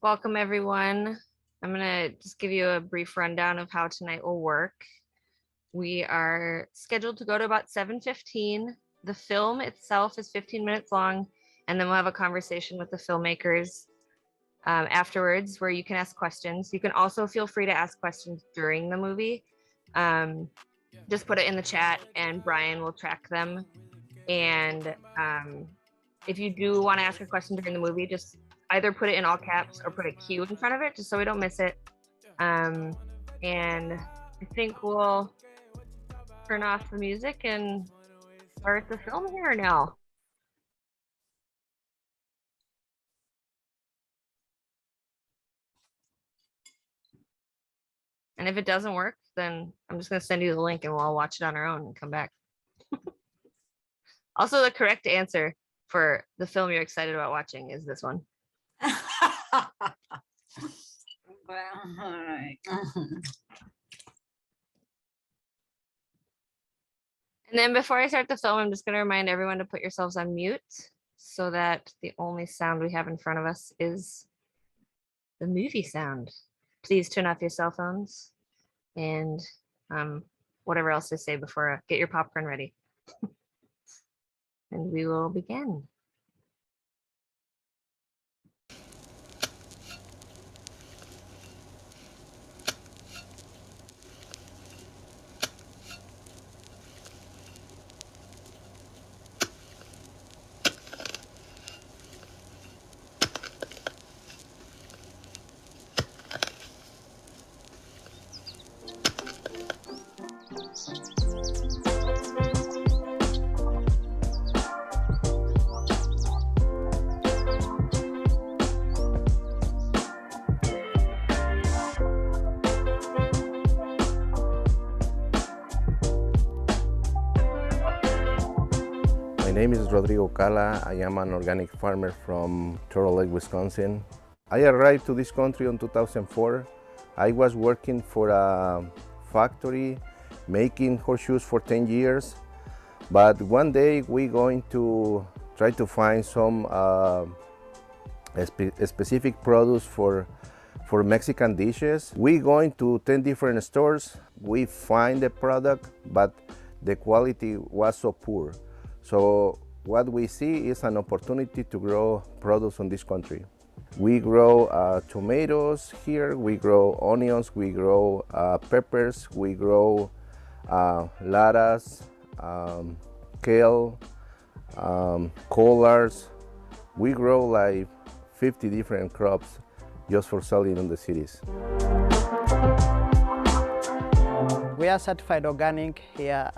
Welcome, everyone. I'm going to just give you a brief rundown of how tonight will work. We are scheduled to go to about 7:15. The film itself is 15 minutes long, and then we'll have a conversation with the filmmakers afterwards where you can ask questions. You can also feel free to ask questions during the movie. Just put it in the chat, and Brian will track them. And if you do want to ask a question during the movie, just either put it in all caps or put a Q in front of it, just so we don't miss it. And I think we'll turn off the music and start the film here now. And if it doesn't work, then I'm just going to send you the link and we'll all watch it on our own and come back. Also, the correct answer for the film you're excited about watching is this one. And then before I start the film, I'm just going to remind everyone to put yourselves on mute so that the only sound we have in front of us is the movie sound. Please turn off your cell phones and whatever else to say before get your popcorn ready. And we will begin. My name is Rodrigo Cala. I am an organic farmer from Turtle Lake, Wisconsin. I arrived to this country in 2004. I was working for a factory making horseshoes for 10 years. But one day we're going to try to find some specific products for Mexican dishes. We're going to 10 different stores. We find the product, but the quality was so poor. So what we see is an opportunity to grow products in this country. We grow tomatoes here, we grow onions, we grow peppers, we grow lettuce, kale, collards. We grow like 50 different crops just for selling in the cities. We are certified organic here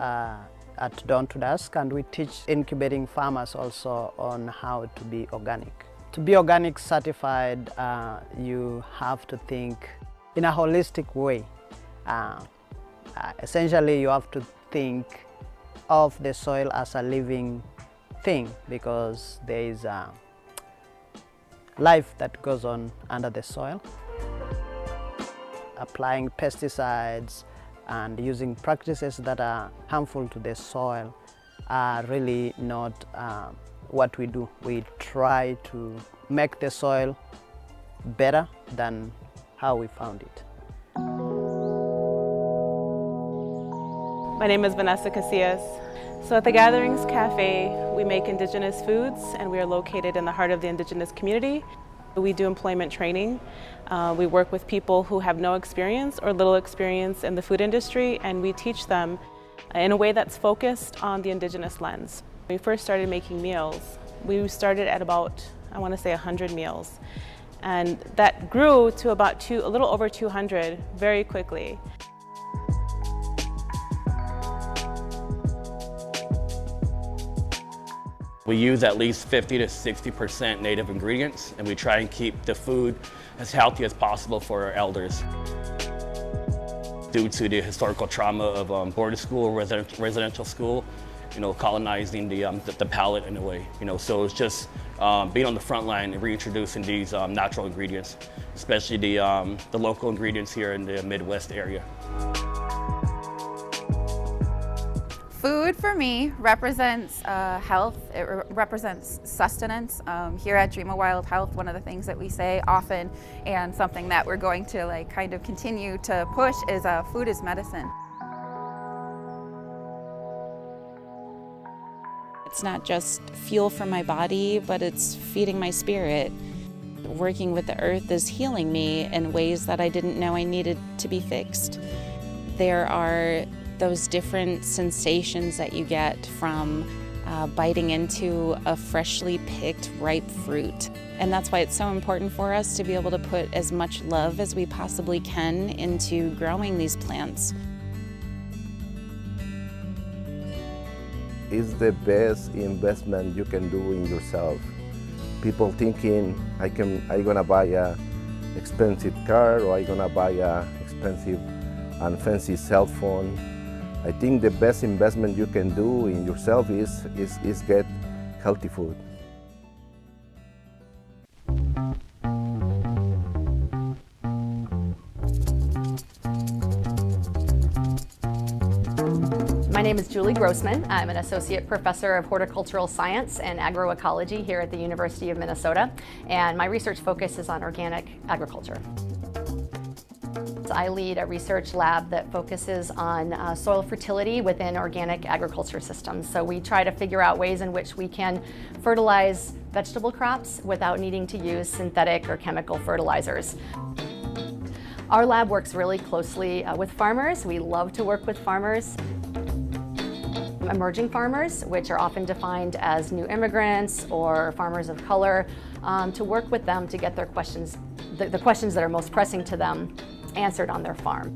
at Dawn to Dusk, and we teach incubating farmers also on how to be organic. To be organic certified, you have to think in a holistic way. Essentially, you have to think of the soil as a living thing, because there is life that goes on under the soil. Applying pesticides and using practices that are harmful to the soil are really not what we do. We try to make the soil better than how we found it. My name is Vanessa Casillas. So at the Gatherings Cafe, we make Indigenous foods, and we are located in the heart of the Indigenous community. We do employment training. We work with people who have no experience or little experience in the food industry, and we teach them in a way that's focused on the Indigenous lens. When we first started making meals, we started at about, I want to say 100 meals. And that grew to about a little over 200 very quickly. We use at least 50 to 60% native ingredients, and we try and keep the food as healthy as possible for our elders. Due to the historical trauma of boarding school, residential school, colonizing the palate in a way, so it's just being on the front line and reintroducing these natural ingredients, especially the local ingredients here in the Midwest area. Food for me represents health, it represents sustenance. Here at Dream of Wild Health, one of the things that we say often and something that we're going to kind of continue to push is food is medicine. It's not just fuel for my body, but it's feeding my spirit. Working with the earth is healing me in ways that I didn't know I needed to be fixed. There are those different sensations that you get from biting into a freshly picked ripe fruit. And that's why it's so important for us to be able to put as much love as we possibly can into growing these plants. It's the best investment you can do in yourself. People thinking, I'm gonna buy a expensive car, or I'm gonna buy a expensive and fancy cell phone. I think the best investment you can do in yourself is get healthy food. My name is Julie Grossman. I'm an associate professor of horticultural science and agroecology here at the University of Minnesota, and my research focus is on organic agriculture. I lead a research lab that focuses on soil fertility within organic agriculture systems. So we try to figure out ways in which we can fertilize vegetable crops without needing to use synthetic or chemical fertilizers. Our lab works really closely with farmers. We love to work with farmers. Emerging farmers, which are often defined as new immigrants or farmers of color, to work with them to get their questions, the questions that are most pressing to them, answered on their farm.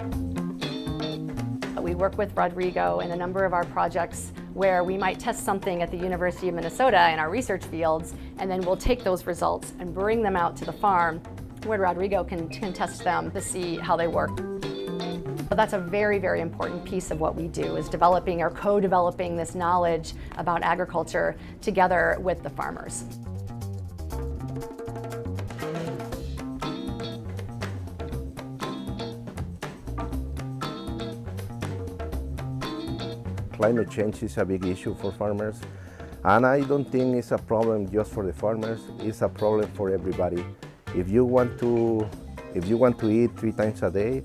We work with Rodrigo in a number of our projects where we might test something at the University of Minnesota in our research fields, and then we'll take those results and bring them out to the farm where Rodrigo can test them to see how they work. But that's a very, very important piece of what we do, is developing or co-developing this knowledge about agriculture together with the farmers. Climate change is a big issue for farmers, and I don't think it's a problem just for the farmers. It's a problem for everybody. If you want to eat 3 times a day,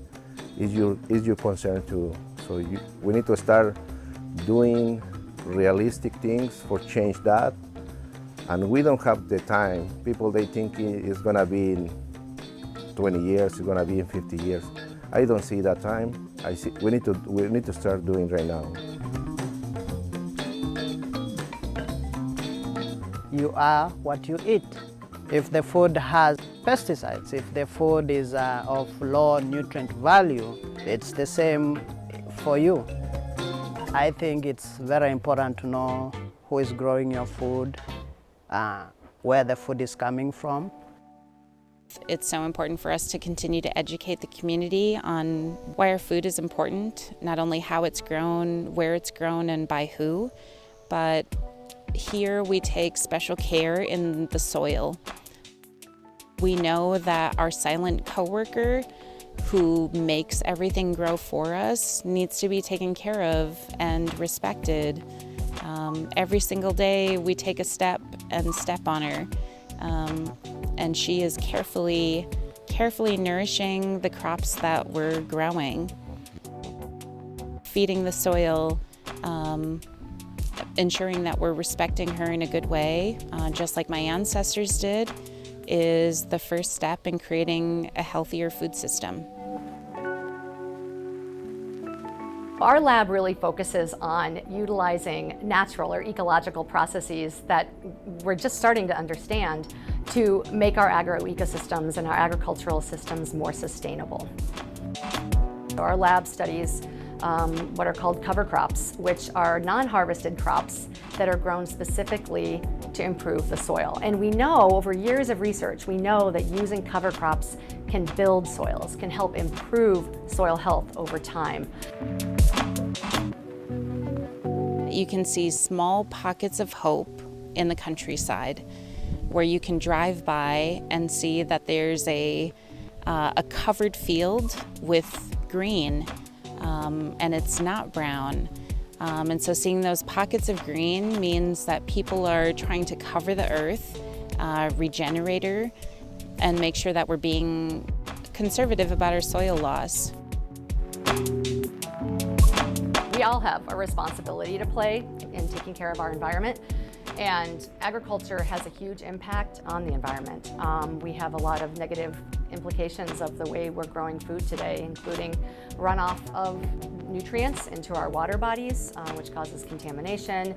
is your concern too. So we need to start doing realistic things for change that, and we don't have the time. People, they think it's gonna be in 20 years, it's gonna be in 50 years. I don't see that time. I see we need to start doing right now. You are what you eat. If the food has pesticides, if the food is of low nutrient value, it's the same for you. I think it's very important to know who is growing your food, where the food is coming from. It's so important for us to continue to educate the community on why our food is important, not only how it's grown, where it's grown, and by who, but here we take special care in the soil. We know that our silent coworker who makes everything grow for us needs to be taken care of and respected. Every single day we take a step and step on her. And she is carefully nourishing the crops that we're growing. Feeding the soil, ensuring that we're respecting her in a good way, just like my ancestors did, is the first step in creating a healthier food system. Our lab really focuses on utilizing natural or ecological processes that we're just starting to understand to make our agroecosystems and our agricultural systems more sustainable. Our lab studies what are called cover crops, which are non-harvested crops that are grown specifically to improve the soil. And we know, over years of research, we know that using cover crops can build soils, can help improve soil health over time. You can see small pockets of hope in the countryside where you can drive by and see that there's a covered field with green, and it's not brown. And so seeing those pockets of green means that people are trying to cover the earth, regenerate her, and make sure that we're being conservative about our soil loss. We all have a responsibility to play in taking care of our environment, and agriculture has a huge impact on the environment. We have a lot of negative implications of the way we're growing food today, including runoff of nutrients into our water bodies, which causes contamination.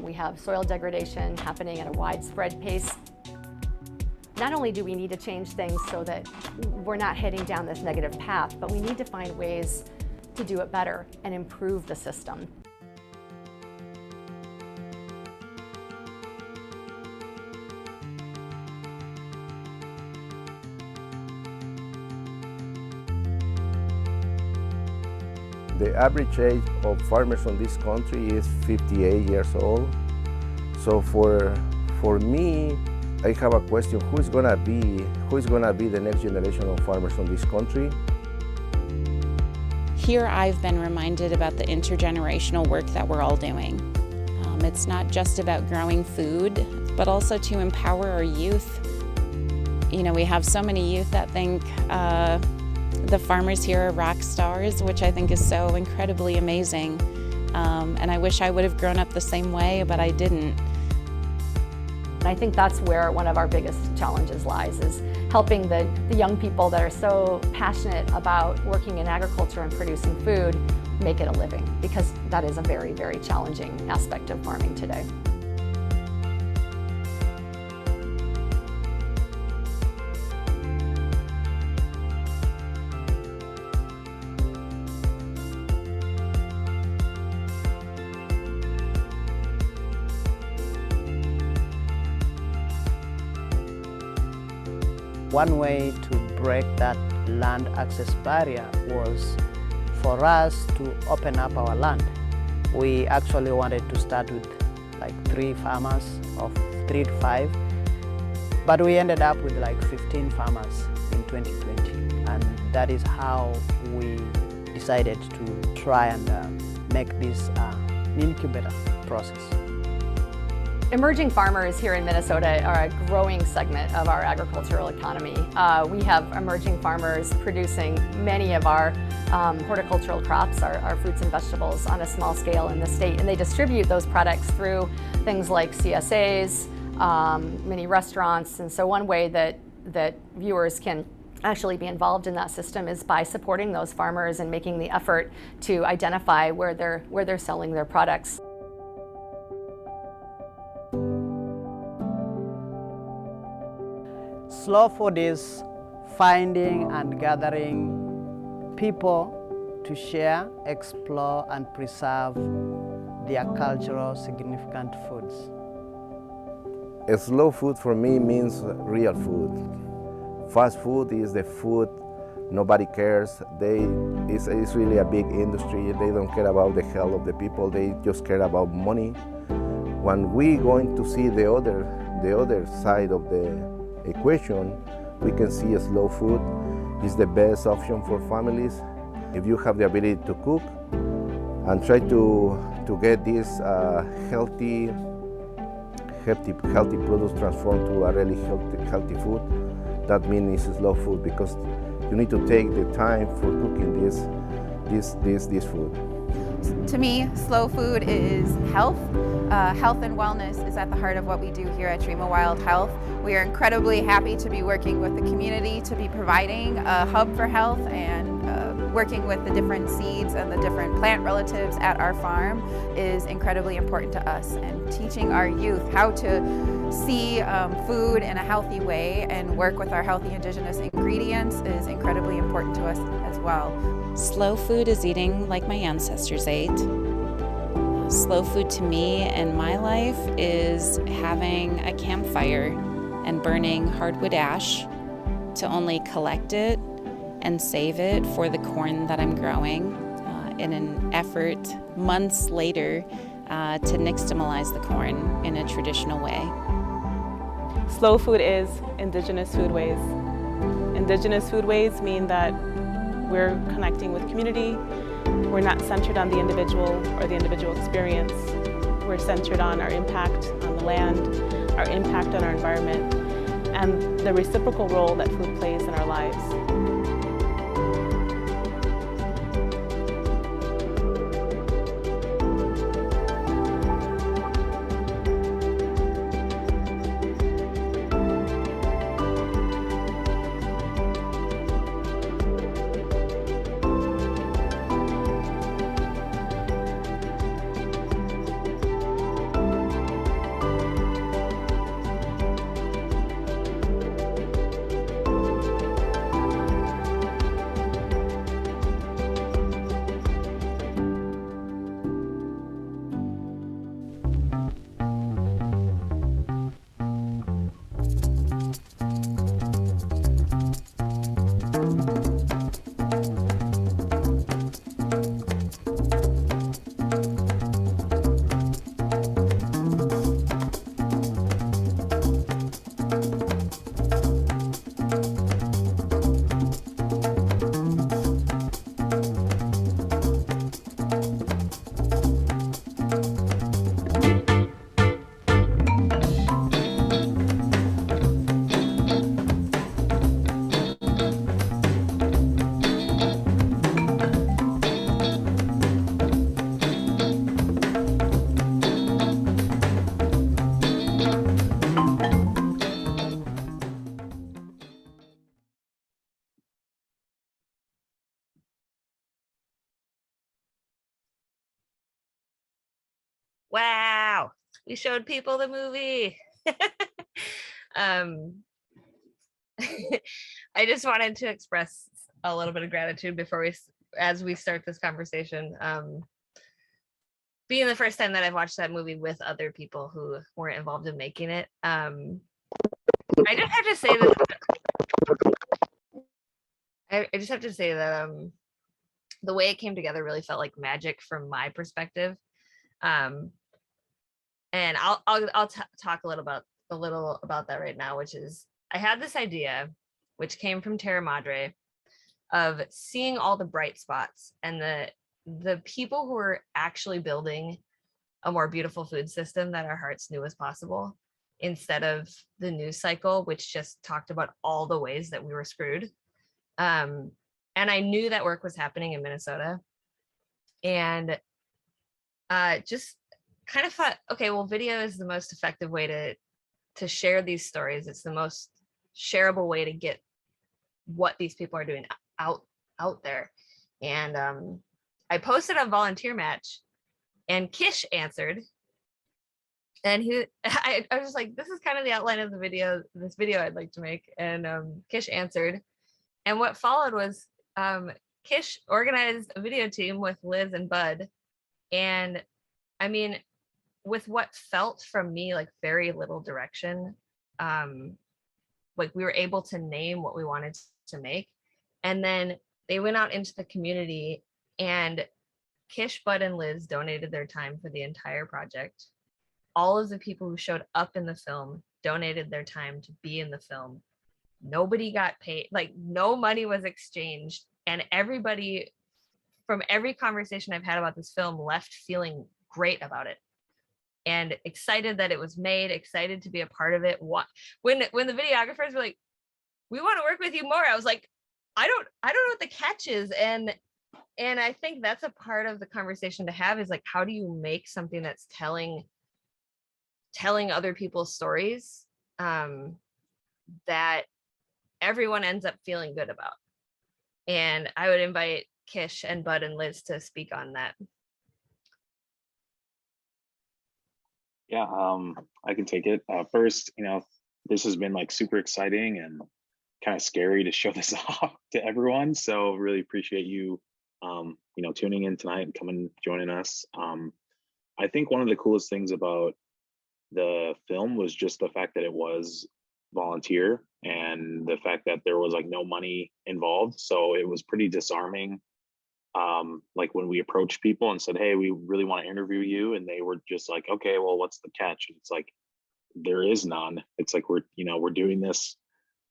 We have soil degradation happening at a widespread pace. Not only do we need to change things so that we're not heading down this negative path, but we need to find ways to do it better and improve the system. The average age of farmers in this country is 58 years old. So for me, I have a question: who's gonna be the next generation of farmers in this country? Here I've been reminded about the intergenerational work that we're all doing. It's not just about growing food, but also to empower our youth. You know, we have so many youth that think the farmers here are rock stars, which I think is so incredibly amazing. And I wish I would have grown up the same way, but I didn't. I think that's where one of our biggest challenges lies, is helping the young people that are so passionate about working in agriculture and producing food make it a living, because that is a very, very challenging aspect of farming today. One way to break that land access barrier was for us to open up our land. We actually wanted to start with like 3 farmers, of 3 to 5, but we ended up with like 15 farmers in 2020, and that is how we decided to try and make this an incubator process. Emerging farmers here in Minnesota are a growing segment of our agricultural economy. We have emerging farmers producing many of our horticultural crops, our fruits and vegetables, on a small scale in the state, and they distribute those products through things like CSAs, mini restaurants. And so one way that viewers can actually be involved in that system is by supporting those farmers and making the effort to identify where they're selling their products. Slow food is finding and gathering people to share, explore, and preserve their cultural significant foods. Slow food for me means real food. Fast food is the food nobody cares. It's really a big industry. They don't care about the health of the people. They just care about money. When we going to see the other side of the equation, we can see slow food is the best option for families. If you have the ability to cook and try to get this healthy products transformed to a really healthy food, that means it's slow food, because you need to take the time for cooking this food. To me, slow food is health. Health and wellness is at the heart of what we do here at Dream of Wild Health. We are incredibly happy to be working with the community, to be providing a hub for health, and working with the different seeds and the different plant relatives at our farm is incredibly important to us. And teaching our youth how to see food in a healthy way and work with our healthy indigenous ingredients is incredibly important to us as well. Slow food is eating like my ancestors ate. Slow food to me in my life is having a campfire and burning hardwood ash to only collect it and save it for the corn that I'm growing in an effort months later to nixtamalize the corn in a traditional way. Slow food is indigenous foodways. Indigenous foodways mean that we're connecting with community, We're not centered on the individual or the individual experience. We're centered on our impact on the land, our impact on our environment, and the reciprocal role that food plays in our lives. Wow, we showed people the movie. um, I just wanted to express a little bit of gratitude before as we start this conversation. Being the first time that I've watched that movie with other people who weren't involved in making it, I just have to say that the way it came together really felt like magic from my perspective. And I'll talk a little about that right now, which is I had this idea, which came from Terra Madre, of seeing all the bright spots and the people who are actually building a more beautiful food system that our hearts knew was possible, instead of the news cycle, which just talked about all the ways that we were screwed. And I knew that work was happening in Minnesota, and just kind of thought, okay, well, video is the most effective way to share these stories. It's the most shareable way to get what these people are doing out there. And I posted a volunteer match, and Kish answered, and I was like, this is kind of the outline of this video I'd like to make. And Kish answered, and what followed was Kish organized a video team with Liz and Bud. And I mean, with what felt from me like very little direction, like we were able to name what we wanted to make. And then they went out into the community, and Kish, Bud, and Liz donated their time for the entire project. All of the people who showed up in the film donated their time to be in the film. Nobody got paid, like no money was exchanged. And everybody from every conversation I've had about this film left feeling great about it and excited that it was made, excited to be a part of it. When the videographers were like, we want to work with you more, I was like, I don't know what the catch is. And I think that's a part of the conversation to have, is like, how do you make something that's telling other people's stories that everyone ends up feeling good about? And I would invite Kish and Bud and Liz to speak on that. Yeah, I can take it. First, this has been like super exciting and kind of scary to show this off to everyone. So really appreciate you, tuning in tonight and coming joining us. I think one of the coolest things about the film was just the fact that it was volunteer, and the fact that there was like no money involved. So it was pretty disarming. Like when we approached people and said, hey, we really want to interview you, and they were just like, okay, well, what's the catch? And it's like, there is none. It's like, we're doing this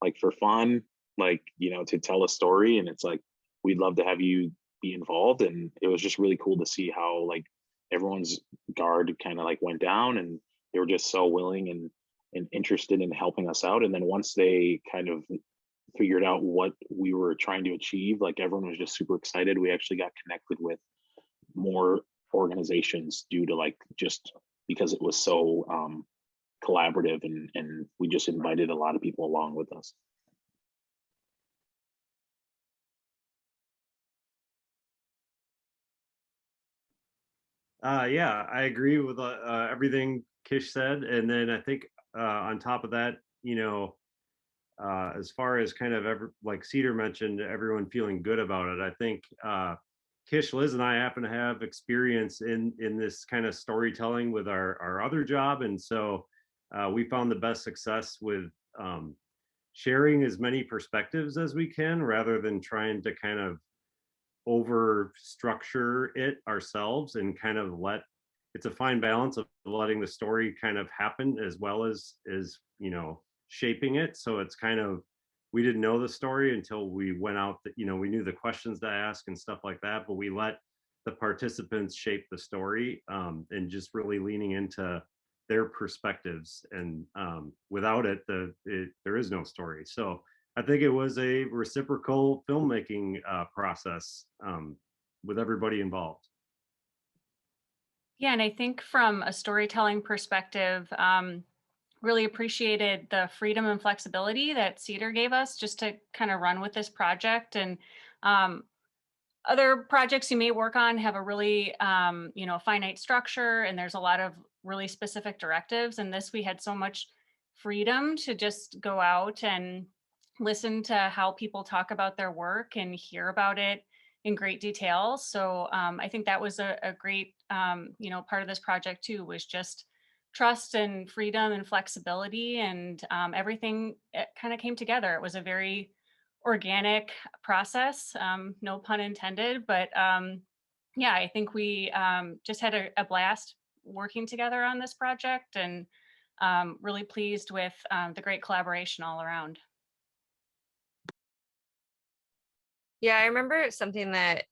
like for fun, like, to tell a story. And it's like, we'd love to have you be involved. And it was just really cool to see how like everyone's guard kind of like went down, and they were just so willing and interested in helping us out. And then once they kind of figured out what we were trying to achieve, like everyone was just super excited. We actually got connected with more organizations due to like just because it was so collaborative, and we just invited a lot of people along with us. Yeah, I agree with everything Kish said. And then I think on top of that, as far as kind of like Cedar mentioned, everyone feeling good about it. I think Kish, Liz, and I happen to have experience in this kind of storytelling with our other job, and so we found the best success with sharing as many perspectives as we can, rather than trying to kind of over structure it ourselves, and kind of it's a fine balance of letting the story kind of happen as well as shaping it. So it's kind of, we didn't know the story until we went out, we knew the questions to ask and stuff like that, but we let the participants shape the story, and just really leaning into their perspectives. And without it, there is no story. So I think it was a reciprocal filmmaking process with everybody involved. Yeah, and I think from a storytelling perspective, really appreciated the freedom and flexibility that Cedar gave us just to kind of run with this project. And other projects you may work on have a really, finite structure, and there's a lot of really specific directives. And this, we had so much freedom to just go out and listen to how people talk about their work and hear about it in great detail. So I think that was a great, part of this project too, was just trust and freedom and flexibility, and everything kind of came together. It was a very organic process, no pun intended, but yeah, I think we just had a blast working together on this project, and really pleased with the great collaboration all around. Yeah, I remember something that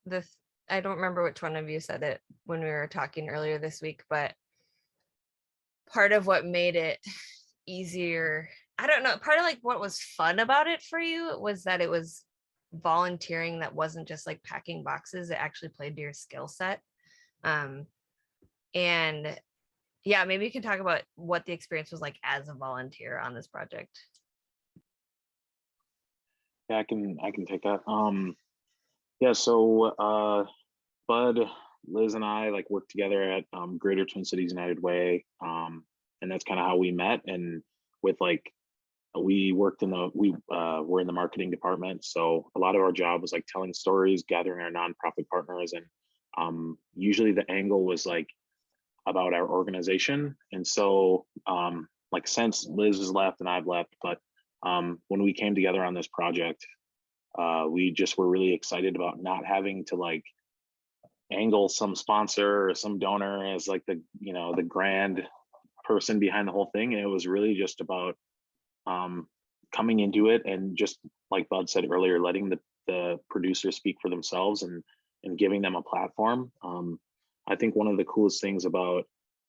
I don't remember which one of you said it when we were talking earlier this week, but part of what made it easier, I don't know, part of like what was fun about it for you was that it was volunteering, that wasn't just like packing boxes. It actually played to your skill set. And yeah, maybe you can talk about what the experience was like as a volunteer on this project. Yeah, I can take that. Yeah, so Bud, Liz, and I like worked together at Greater Twin Cities United Way, and that's kind of how we met. And with like, we were in the marketing department, so a lot of our job was like telling stories, gathering our nonprofit partners, and usually the angle was like about our organization. And so like since Liz has left and I've left, but when we came together on this project, we just were really excited about not having to like angle some sponsor or some donor as like the grand person behind the whole thing. And it was really just about coming into it, and just like Bud said earlier, letting the producers speak for themselves, and giving them a platform. I think one of the coolest things about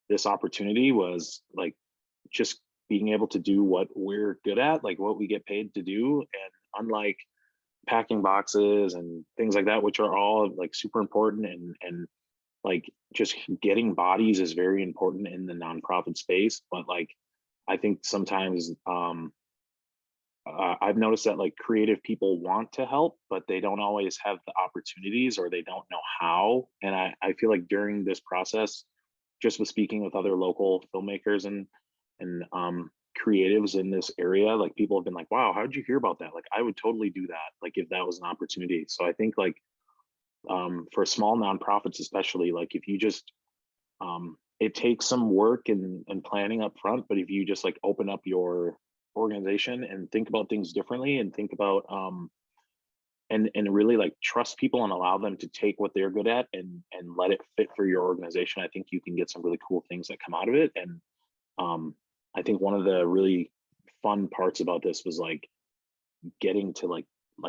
this opportunity was like just being able to do what we're good at, like what we get paid to do. And unlike packing boxes and things like that, which are all like super important, and like just getting bodies is very important in the nonprofit space. But like, I think sometimes I've noticed that like creative people want to help, but they don't always have the opportunities, or they don't know how. And I feel like during this process, just with speaking with other local filmmakers and creatives in this area, like people have been like, wow, how did you hear about that? Like, I would totally do that, like if that was an opportunity. So I think like for small nonprofits, especially, like if you just it takes some work and planning up front, but if you just like open up your organization and think about things differently, and think about and really like trust people and allow them to take what they're good at and let it fit for your organization, I think you can get some really cool things that come out of it. And I think one of the really fun parts about this was like getting to like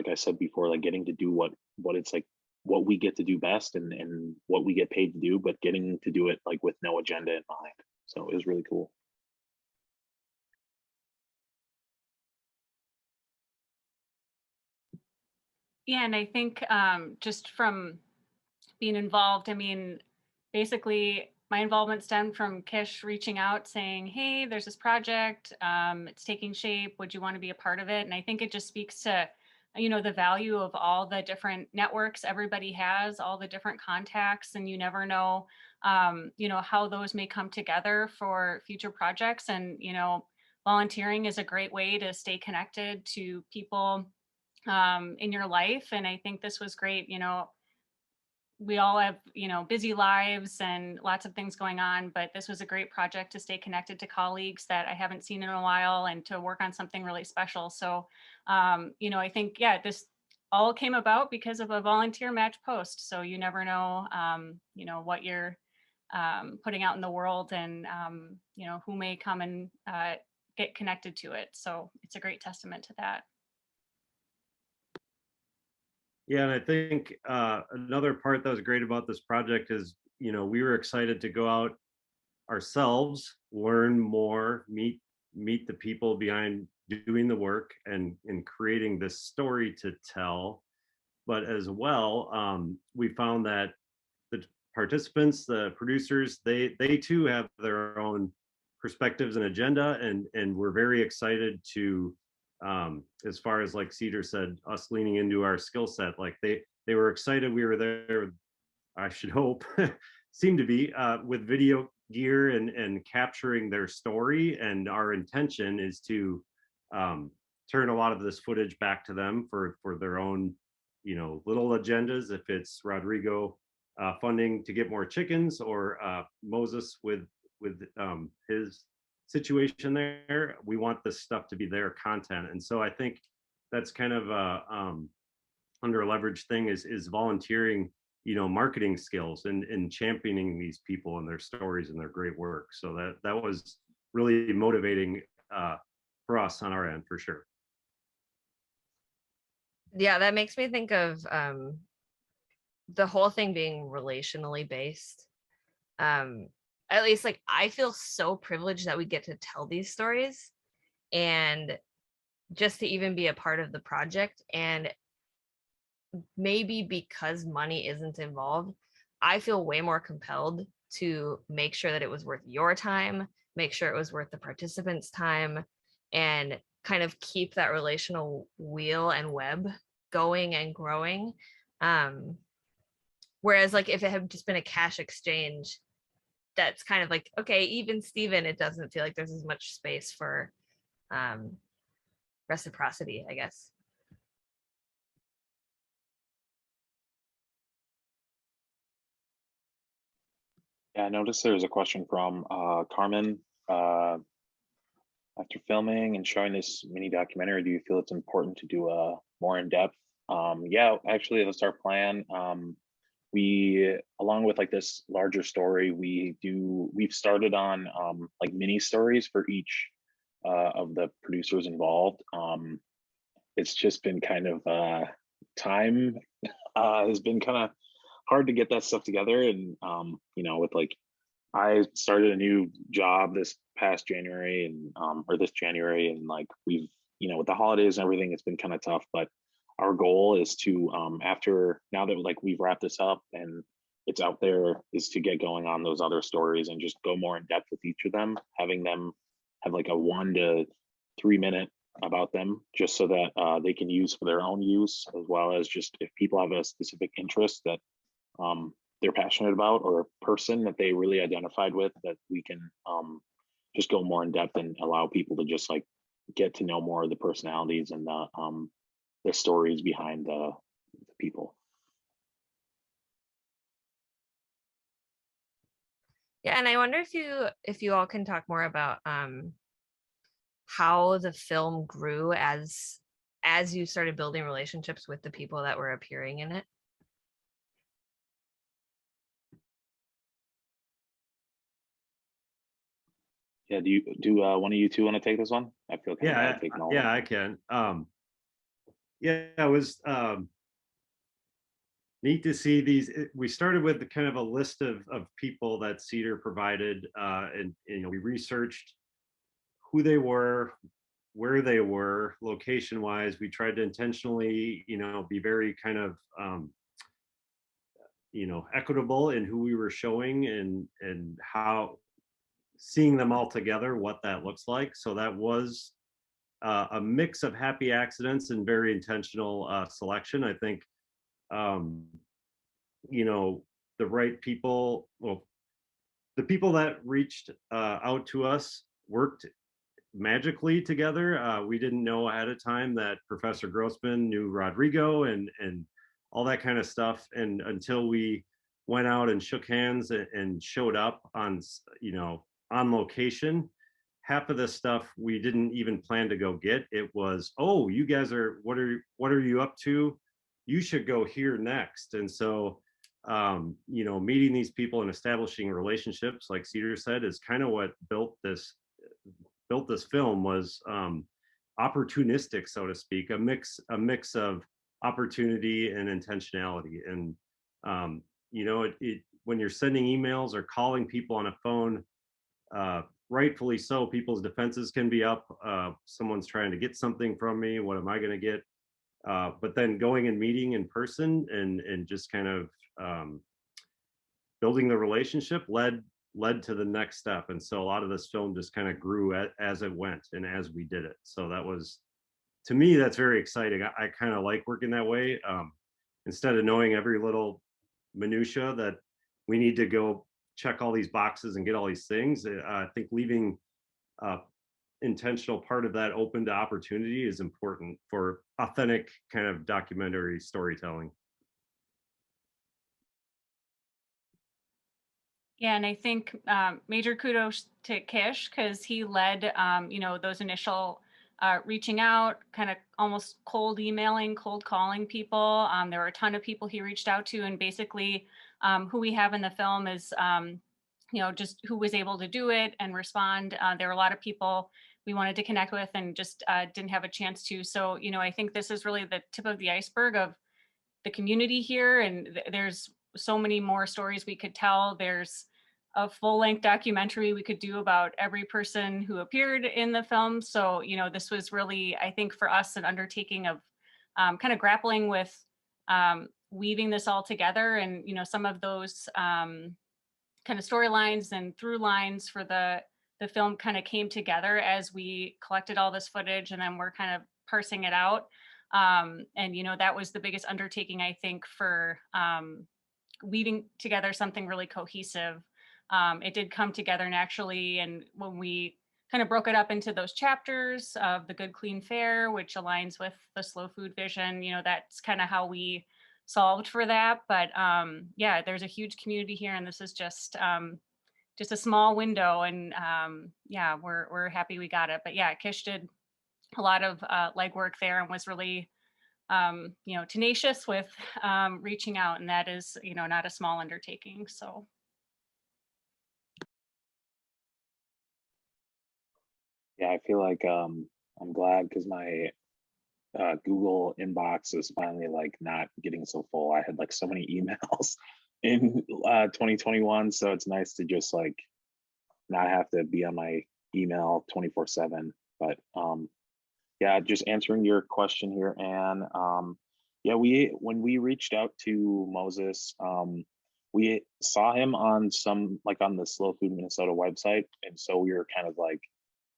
I said before, like getting to do what it's like what we get to do best and what we get paid to do, but getting to do it like with no agenda in mind. So it was really cool. Yeah, and I think just from being involved, I mean, basically my involvement stemmed from Kish reaching out saying, hey, there's this project, it's taking shape, would you want to be a part of it? And I think it just speaks to, you know, the value of all the different networks everybody has, all the different contacts, and you never know, you know, how those may come together for future projects. And, you know, volunteering is a great way to stay connected to people in your life. And I think this was great. You know, we all have, you know, busy lives and lots of things going on, but this was a great project to stay connected to colleagues that I haven't seen in a while and to work on something really special. So, you know, I think, yeah, this all came about because of a volunteer match post. So you never know, you know, what you're putting out in the world and, you know, who may come and get connected to it. So it's a great testament to that. Yeah, and I think another part that was great about this project is, you know, we were excited to go out ourselves, learn more, meet the people behind doing the work and creating this story to tell. But as well, we found that the participants, the producers, they too have their own perspectives and agenda, and we're very excited to, as far as like Cedar said, us leaning into our skill set. Like they were excited we were there. I should hope seem to be with video gear and capturing their story. And our intention is to turn a lot of this footage back to them for their own, you know, little agendas. If it's Rodrigo funding to get more chickens, or Moses with his situation there, we want this stuff to be their content. And so I think that's kind of a under leveraged thing is volunteering, you know, marketing skills and championing these people and their stories and their great work. So that was really motivating for us on our end, for sure. Yeah, that makes me think of the whole thing being relationally based. At least like I feel so privileged that we get to tell these stories and just to even be a part of the project. And maybe because money isn't involved, I feel way more compelled to make sure that it was worth your time, make sure it was worth the participants' time, and kind of keep that relational wheel and web going and growing. Whereas like if it had just been a cash exchange, that's kind of like, okay, even Steven, it doesn't feel like there's as much space for reciprocity, I guess. Yeah, I noticed there was a question from Carmen. After filming and showing this mini documentary, do you feel it's important to do a more in-depth? Yeah, actually, that's our plan. We, along with like this larger story, we've started on like mini stories for each of the producers involved. It's just been kind of time has been kind of hard to get that stuff together. And you know, with like I started a new job this past January and or this January, and like we've, you know, with the holidays and everything, it's been kind of tough. But our goal is to after, now that like we've wrapped this up and it's out there, is to get going on those other stories and just go more in depth with each of them, having them have like a 1 to 3 minute about them, just so that they can use for their own use, as well as just if people have a specific interest that they're passionate about, or a person that they really identified with, that we can just go more in depth and allow people to just like get to know more of the personalities and the stories behind the people. Yeah, and I wonder if you all can talk more about how the film grew as you started building relationships with the people that were appearing in it. Yeah, do one of you two want to take this one? I feel kind of bad taking all. Yeah, I can. Yeah, it was neat to see these. We started with the kind of a list of people that Cedar provided, and we researched who they were, where they were, location wise. We tried to intentionally, be very kind of equitable in who we were showing, and how seeing them all together, what that looks like. So that was a mix of happy accidents and very intentional selection. I think the right people, well, the people that reached out to us worked magically together. We didn't know ahead of time that Professor Grossman knew Rodrigo and all that kind of stuff, and until we went out and shook hands and showed up on on location, half of the stuff we didn't even plan to go get. It was, oh, you guys are, what are you up to? You should go here next. And so meeting these people and establishing relationships, like Cedar said, is kind of what built this film. Was opportunistic, so to speak, a mix of opportunity and intentionality. And when you're sending emails or calling people on a phone, rightfully so, people's defenses can be up. Someone's trying to get something from me, what am I going to get? But then going and meeting in person and just kind of building the relationship led to the next step. And so a lot of this film just kind of grew as it went and as we did it. So that was, to me, that's very exciting. I kind of like working that way. Instead of knowing every little minutia that we need to go check all these boxes and get all these things, I think leaving intentional part of that open to opportunity is important for authentic kind of documentary storytelling. Yeah, and I think major kudos to Kish, because he led, those initial reaching out, kind of almost cold emailing, cold calling people. There were a ton of people he reached out to, and basically who we have in the film is, just who was able to do it and respond. There were a lot of people we wanted to connect with and just didn't have a chance to. So, I think this is really the tip of the iceberg of the community here. And there's so many more stories we could tell. There's a full-length documentary we could do about every person who appeared in the film. So, this was really, I think, for us, an undertaking of kind of grappling with weaving this all together. And, some of those kind of storylines and through lines for the film kind of came together as we collected all this footage, and then we're kind of parsing it out. And, that was the biggest undertaking, I think, for weaving together something really cohesive. It did come together naturally. And when we kind of broke it up into those chapters of the Good Clean Fair, which aligns with the slow food vision, that's kind of how we solved for that. But yeah, there's a huge community here, and this is just a small window. And yeah, we're happy we got it. But yeah, Kish did a lot of legwork there and was really tenacious with reaching out, and that is, not a small undertaking. So. Yeah, I feel like I'm glad, because my Google inbox is finally like not getting so full. I had like so many emails in 2021, so it's nice to just like not have to be on my email 24/7. But yeah, just answering your question here, Anne. Yeah, when we reached out to Moses, we saw him on on the Slow Food Minnesota website, and so we were kind of like,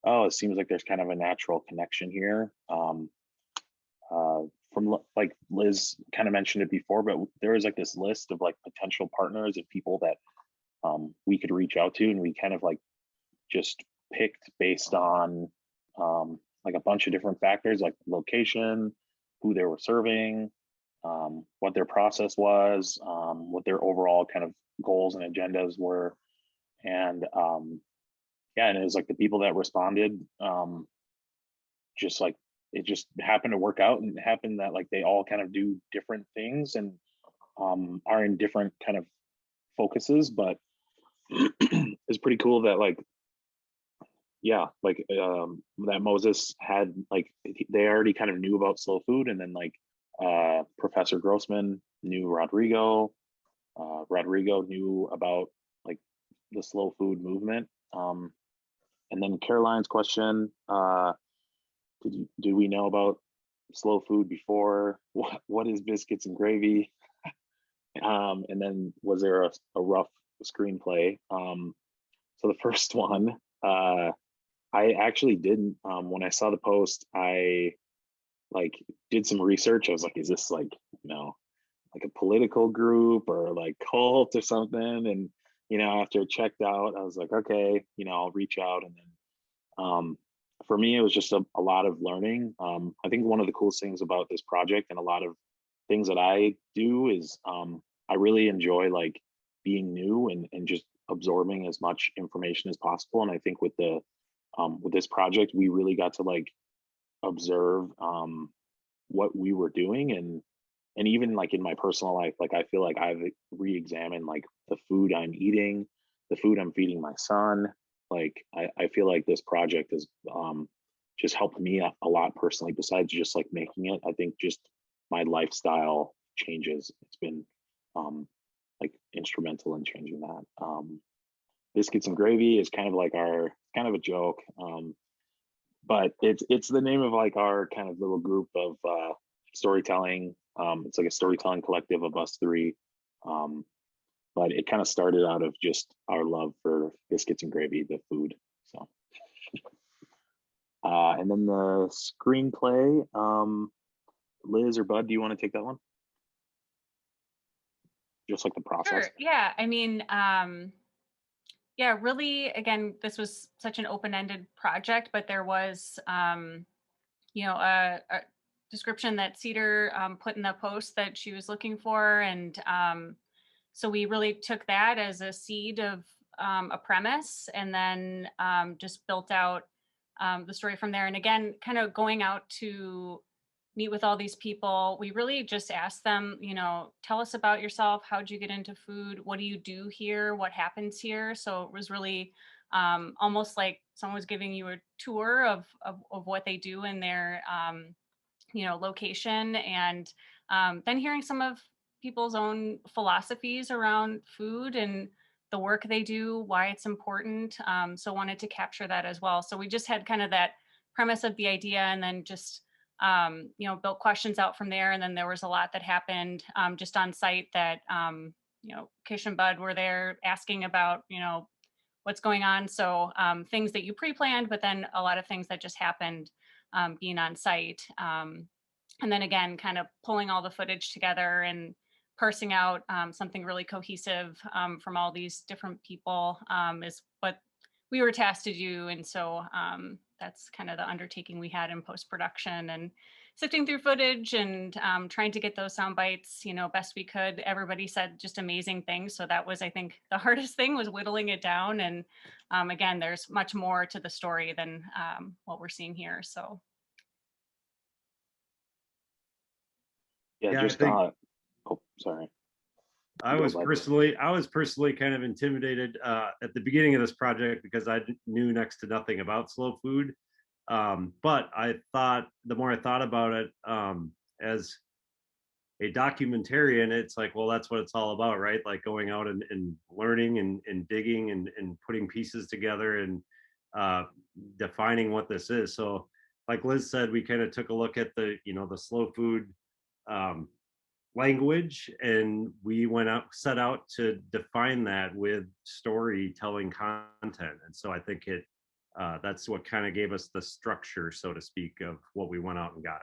oh, it seems like there's kind of a natural connection here. From like Liz kind of mentioned it before, but there was like this list of like potential partners and people that we could reach out to, and we kind of like just picked based on like a bunch of different factors, like location, who they were serving, what their process was, what their overall kind of goals and agendas were. And yeah, and it was like the people that responded, just like it just happened to work out, and it happened that like they all kind of do different things and are in different kind of focuses. But it's pretty cool that like, yeah, like that Moses had like, they already kind of knew about slow food, and then like Professor Grossman knew Rodrigo. Rodrigo knew about like the slow food movement. And then Caroline's question, did we know about slow food before? What is biscuits and gravy? And then was there a rough screenplay? So the first one, I actually didn't. When I saw the post, I like did some research. I was like, is this like, like a political group or like cult or something? And, after it checked out, I was like, okay, I'll reach out. And then for me, it was just a lot of learning. I think one of the coolest things about this project and a lot of things that I do is I really enjoy like being new and just absorbing as much information as possible. And I think with this project, we really got to like observe what we were doing, and even like in my personal life, like I feel like I've re-examined like the food I'm eating, the food I'm feeding my son. Like I feel like this project has just helped me a lot personally, besides just like making it. I think just my lifestyle changes, it's been like instrumental in changing that. Biscuits and gravy is kind of like our kind of a joke, but it's the name of like our kind of little group of storytelling. It's like a storytelling collective of us three, but it kind of started out of just our love for biscuits and gravy, the food. So and then the screenplay, Liz or Bud, do you want to take that one? Just like the process. Sure. Yeah. I mean, yeah, really, again, this was such an open-ended project, but there was, a description that Cedar put in the post that she was looking for. And so we really took that as a seed of a premise, and then just built out the story from there. And again, kind of going out to meet with all these people, we really just asked them, tell us about yourself. How'd you get into food? What do you do here? What happens here? So it was really almost like someone was giving you a tour of what they do in their location, and then hearing some of people's own philosophies around food and the work they do, why it's important. So wanted to capture that as well. So we just had kind of that premise of the idea, and then just built questions out from there. And then there was a lot that happened just on site that Kish and Bud were there asking about what's going on. So things that you pre-planned, but then a lot of things that just happened being on site. And then again, kind of pulling all the footage together and parsing out something really cohesive from all these different people is what we were tasked to do. And so that's kind of the undertaking we had in post-production, and sifting through footage and trying to get those sound bites, best we could. Everybody said just amazing things. So that was, I think, the hardest thing, was whittling it down. And again, there's much more to the story than what we're seeing here. So. Yeah, just oh, sorry. I was personally kind of intimidated at the beginning of this project because I knew next to nothing about slow food. But I thought, the more I thought about it, as a documentarian, it's like, well, that's what it's all about, right? Like going out and learning and digging and putting pieces together and defining what this is. So like Liz said, we kind of took a look at the slow food language, and we set out to define that with storytelling content. And so I think that's what kind of gave us the structure, so to speak, of what we went out and got.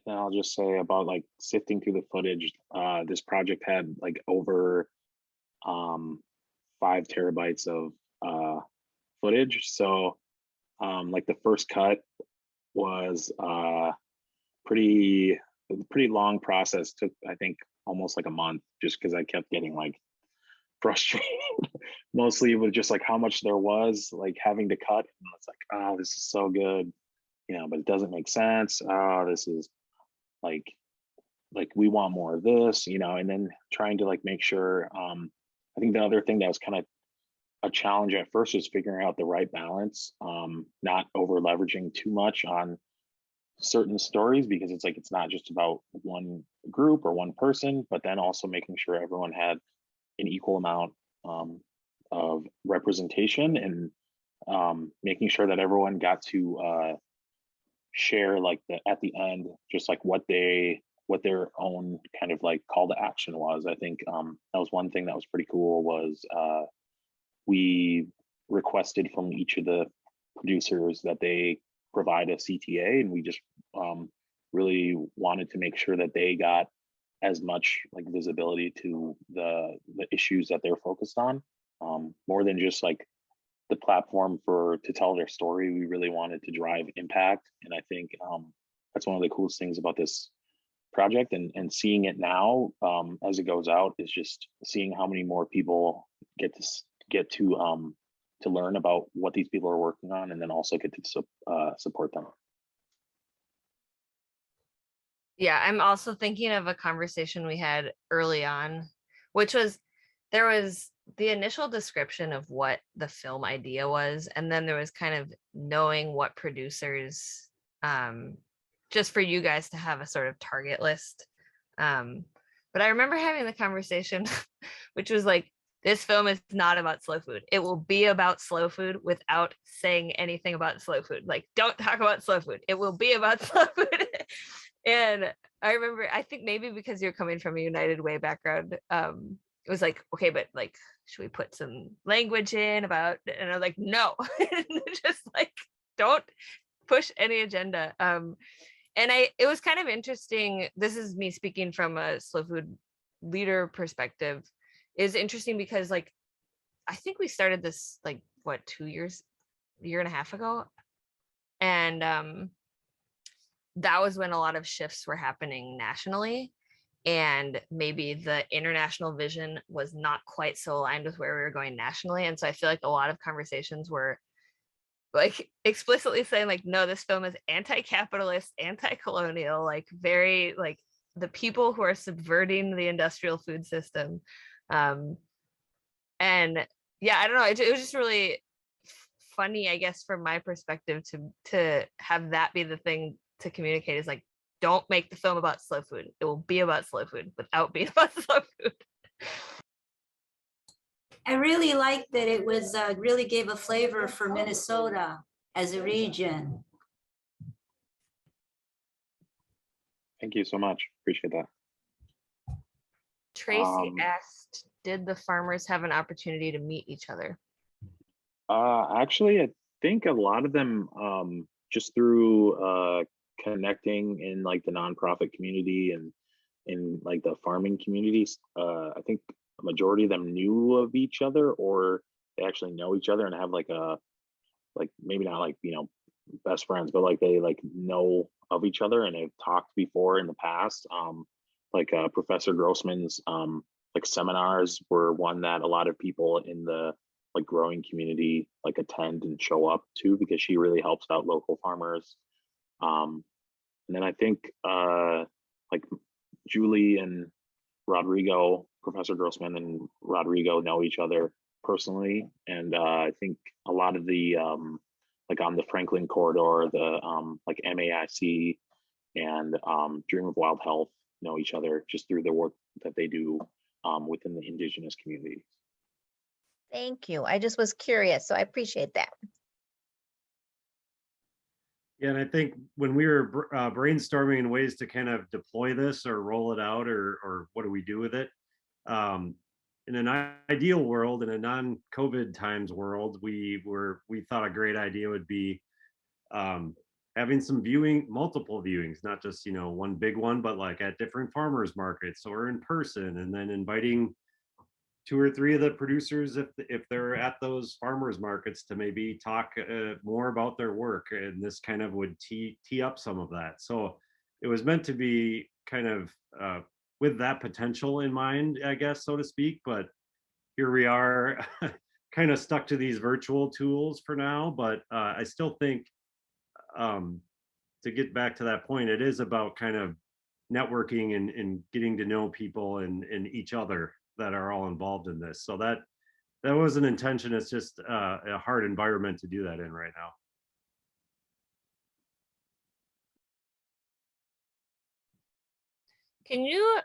And I'll just say about like sifting through the footage, this project had like over 5 terabytes of footage. So like the first cut was pretty long process. Took, I think, almost like a month, just because I kept getting like frustrated mostly with just like how much there was, like having to cut, and it's like, oh, this is so good, but it doesn't make sense. Oh, this is like we want more of this, and then trying to like make sure. I think the other thing that was kind of a challenge at first was figuring out the right balance, not over leveraging too much on certain stories, because it's like it's not just about one group or one person, but then also making sure everyone had an equal amount of representation, and making sure that everyone got to share like at the end just like what their own kind of like call to action was. I think that was one thing that was pretty cool, was we requested from each of the producers that they provide a CTA, and we just really wanted to make sure that they got as much like visibility to the issues that they're focused on, more than just like the platform for to tell their story. We really wanted to drive impact, and I think that's one of the coolest things about this project, and seeing it now as it goes out, is just seeing how many more people get to learn about what these people are working on, and then also get to support them. Yeah, I'm also thinking of a conversation we had early on, which was there was the initial description of what the film idea was, and then there was kind of knowing what producers, just for you guys to have a sort of target list. But I remember having the conversation, which was like, this film is not about slow food. It will be about slow food without saying anything about slow food. Like, don't talk about slow food. It will be about slow food. And I remember, I think maybe because you're coming from a United Way background, it was like, okay, but like, should we put some language in about, and I'm like, no, just like, don't push any agenda. And it was kind of interesting. This is me speaking from a slow food leader perspective, is interesting because like, I think we started this like, what, 2 years, year and a half ago. And that was when a lot of shifts were happening nationally, and maybe the international vision was not quite so aligned with where we were going nationally. And so I feel like a lot of conversations were like explicitly saying like, no, this film is anti-capitalist, anti-colonial, like very like the people who are subverting the industrial food system. And yeah, I don't know, it was just really funny, I guess, from my perspective, to have that be the thing to communicate, is like, don't make the film about slow food. It will be about slow food without being about slow food. I really liked that it was really gave a flavor for Minnesota as a region. Thank you so much. Appreciate that. Tracy asked, did the farmers have an opportunity to meet each other? Actually, I think a lot of them just through connecting in like the nonprofit community and in like the farming communities. I think a majority of them knew of each other, or they actually know each other and have like maybe not like, you know, best friends, but like they like know of each other and have talked before in the past. Professor Grossman's like seminars were one that a lot of people in the like growing community like attend and show up to, because she really helps out local farmers. And then I think like Julie and Rodrigo, Professor Grossman and Rodrigo know each other personally. And I think a lot of the like on the Franklin corridor, the like MAIC and Dream of Wild Health know each other just through the work that they do within the indigenous community. Thank you. I just was curious, so I appreciate that. Yeah, and I think when we were brainstorming ways to kind of deploy this or roll it out, or what do we do with it, in an ideal world, in a non-COVID times world, we thought a great idea would be having some multiple viewings, not just, you know, one big one, but like at different farmers markets or in person, and then inviting 2 or 3 of the producers, if they're at those farmers markets, to maybe talk more about their work, and this kind of would tee up some of that. So it was meant to be kind of with that potential in mind, I guess, so to speak. But here we are, kind of stuck to these virtual tools for now. But I still think, to get back to that point, it is about kind of networking and getting to know people and each other that are all involved in this. So that was an intention. It's just a hard environment to do that in right now. Can you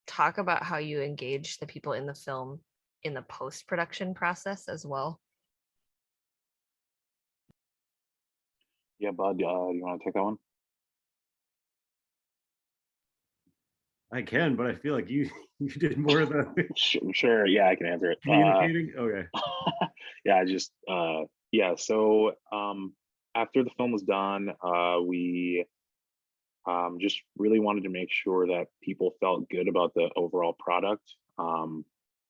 talk about how you engage the people in the film in the post-production process as well? Yeah, Bud, you want to take that one? I can, but I feel like you you did more of the Sure. Yeah, I can answer it. communicating. Okay. Yeah, I just yeah. So after the film was done, we just really wanted to make sure that people felt good about the overall product.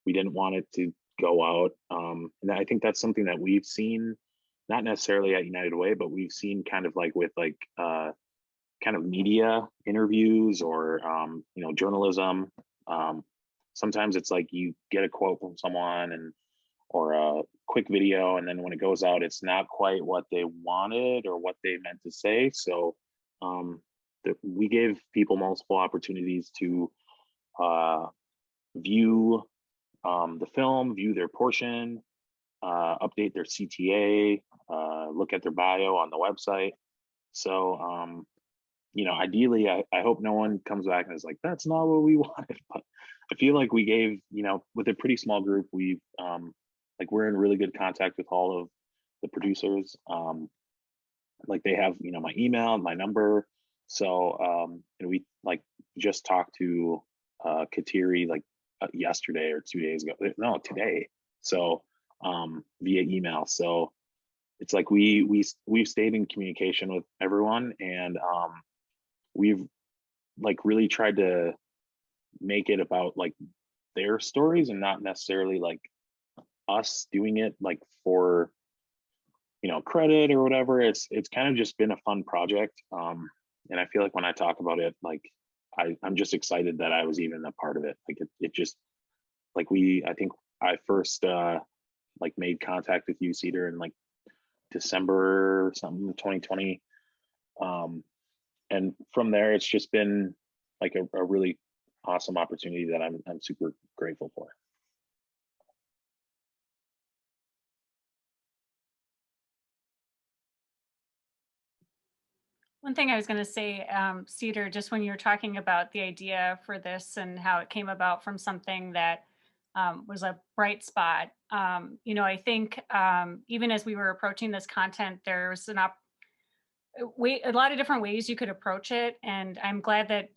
We didn't want it to go out, and I think that's something that we've seen, not necessarily at United Way, but we've seen kind of like with like kind of media interviews or journalism. Um, Sometimes it's like you get a quote from someone and or a quick video, and then when it goes out, it's not quite what they wanted or what they meant to say. So um, we gave people multiple opportunities to uh, view the film, view their portion, update their CTA, look at their bio on the website. So ideally, I hope no one comes back and is like, that's not what we wanted. But I feel like we gave, with a pretty small group, we've like we're in really good contact with all of the producers. Like they have, my email, my number. So and we like just talked to Kateri like yesterday or 2 days ago. No, today. So via email. So it's like we've stayed in communication with everyone, and we've like really tried to make it about like their stories and not necessarily like us doing it like for credit or whatever. It's kind of just been a fun project, and I feel like when I talk about it, like I'm just excited that I was even a part of it. Like it just like I think I first like made contact with you, Cedar, in like December or something 2020, and from there it's just been like a really awesome opportunity that I'm super grateful for. One thing I was going to say, Cedar, just when you were talking about the idea for this and how it came about from something that was a bright spot, I think even as we were approaching this content, there's a lot of different ways you could approach it. And I'm glad that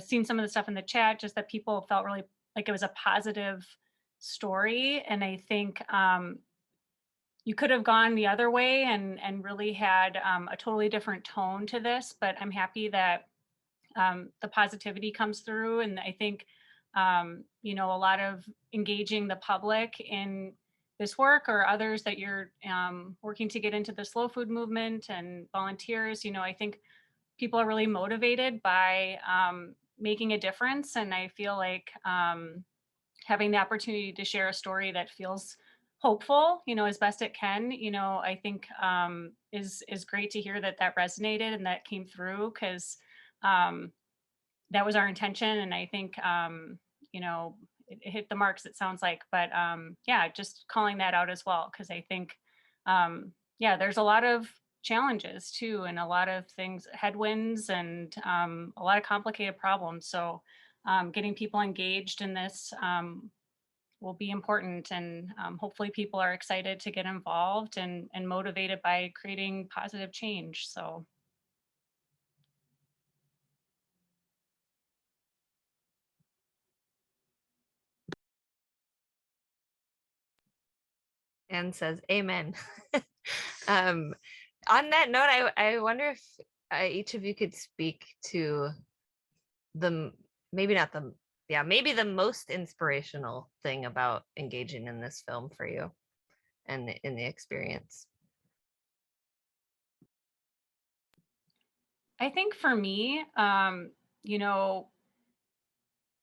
seeing some of the stuff in the chat, just that people felt really like it was a positive story. And I think you could have gone the other way and really had a totally different tone to this, but I'm happy that the positivity comes through. And I think, a lot of engaging the public in this work or others that you're working to get into the slow food movement and volunteers, I think people are really motivated by making a difference. And I feel like having the opportunity to share a story that feels hopeful, as best it can, I think is great to hear that resonated and that came through, because that was our intention. And I think, it hit the marks, it sounds like. But yeah, just calling that out as well, because I think, yeah, there's a lot of challenges too, and a lot of things, headwinds, and a lot of complicated problems. So getting people engaged in this will be important, and hopefully people are excited to get involved and motivated by creating positive change. So And says amen. um, on that note, I wonder if each of you could speak to maybe not the maybe the most inspirational thing about engaging in this film for you and in the experience. I think for me,